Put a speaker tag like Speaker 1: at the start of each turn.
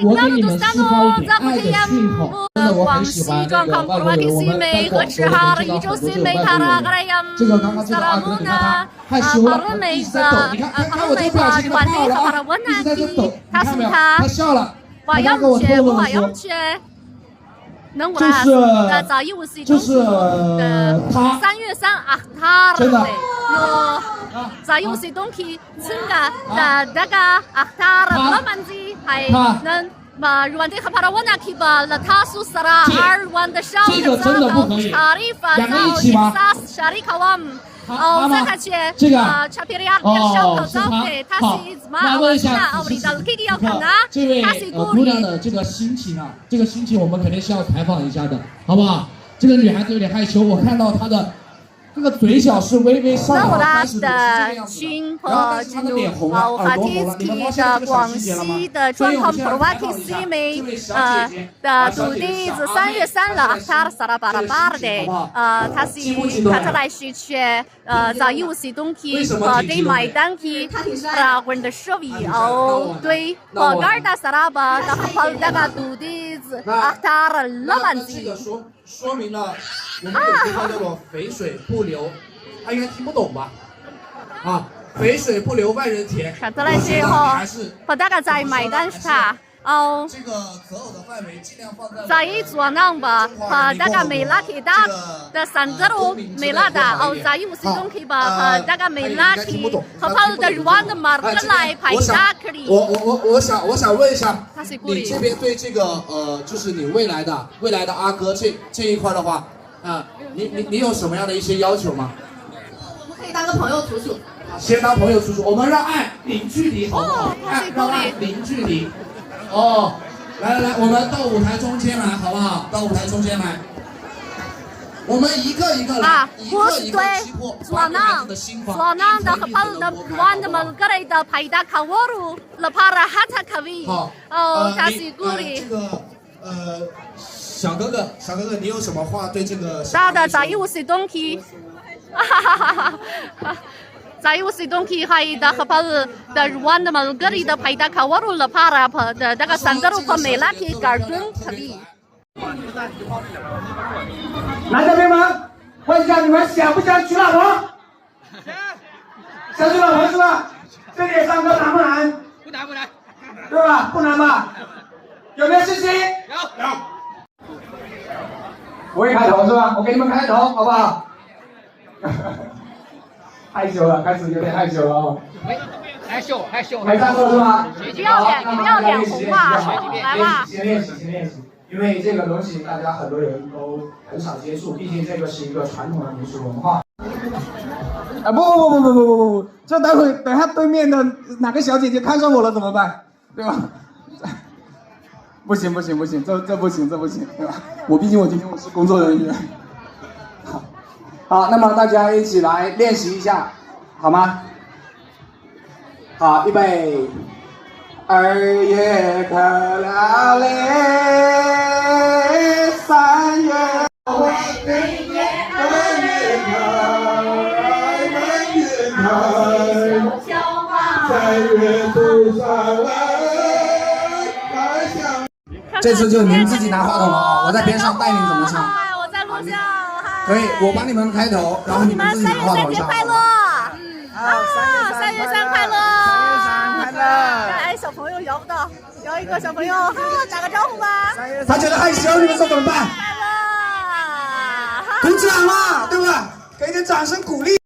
Speaker 1: 我给你们释放一点爱的讯号，真的我很喜欢那个外国人，我们在广州能见到很多这个外国人。这个刚刚这个阿哥，你看他害羞了，他一直在抖，你看我这个表情，你们看好了啊，一直在这抖，你看没有？他笑了，他刚跟我透露了说。就是他
Speaker 2: 3月3日
Speaker 1: 真的。
Speaker 2: 자유시 동키 친가 daga akhtar lamanzi hai nan ma ruande khapara wana kiba la tasu sara har wanda shau
Speaker 1: 这个真的不可以，两个一起吗？
Speaker 2: 哦，再看去
Speaker 1: 这个
Speaker 2: 哦，是他。
Speaker 1: 好，那问一下，这位姑娘的这个心情啊，这个心情我们肯定是要采访一下的，好不好？这个女孩子有点害羞，我看到她的。这个嘴角是微微上扬，但是是这个样子的。然后但是她的脸红了，耳朵红了，你们发现这个小细节了吗？所以我们现在采访一下这位小姐姐，小姐姐3月3日
Speaker 2: akhtar sarabara de他是来是去자유시 동키 de maidan ki ragun的社会哦对garda saraba da hafal daga dudiz akhtar lamanzi
Speaker 1: 说明了我们有句话叫做肥水不流，他应该听不懂吧？啊，肥水不流外人田。还是
Speaker 2: 大家在买单他哦。
Speaker 1: 这个择偶的范围尽量放
Speaker 2: 在做那吧，大家没拉起的三个路没拉的哦，在有时钟去吧，大家没拉起，跑的软的嘛，过来排打可以。
Speaker 1: 我想问一下，你这边对这个就是你未来的阿哥这一块的话。你有什么样的一些要求吗？
Speaker 2: 我们可以当个朋友处处。
Speaker 1: 先当朋友处处，我们让爱零距离，好不好？让爱零距离。哦，来，我们到舞台中间来，好不好？到舞台中间来。我们一个一个来，一个一个击破孩子的心房。
Speaker 2: 好，他是鼓励。
Speaker 1: 这个小哥哥，你有什么话对这个？
Speaker 2: 자유시 동키， 자유시 동키 hay dah kapal dah ruan dah malgari dah pai dah kawaru la para apa dah dah sandaru pemela ki garden kami。
Speaker 3: 来，这边们，问一下你们想不想娶老婆？想娶老婆是吧？这里唱歌难不难？
Speaker 4: 不难，
Speaker 3: 对吧？不难吧？有没有信心？有。我也开头是吧？我给你们开头，好不好？害羞了，开始有点害羞了哦。
Speaker 4: 害羞。
Speaker 3: 没上课是吗？
Speaker 2: 不要脸红啊！来吧。
Speaker 3: 先练习，因为这个东西大家很多人都很少接触，毕竟这个是一个传统的民俗文化。不，这等下对面的哪个小姐姐看上我了怎么办？对吧？不行，这不行，对吧？毕竟我今天是工作人员。好，那么大家一起来练习一下，好吗？好，预备。2月可了嘞，3月2月3月头上来。这次就您自己拿话筒了啊，我在边上带你怎么唱。
Speaker 2: 我在录像。
Speaker 3: 可以，我帮你们开头，然后你们自己拿话筒唱。
Speaker 2: 快乐。3月3快乐。哎，小朋友摇不到，摇一个小朋友，打个招呼吧。
Speaker 3: 他觉得害羞，你们说怎么办？
Speaker 2: 快乐。
Speaker 3: 鼓掌嘛，对吧？给点掌声鼓励。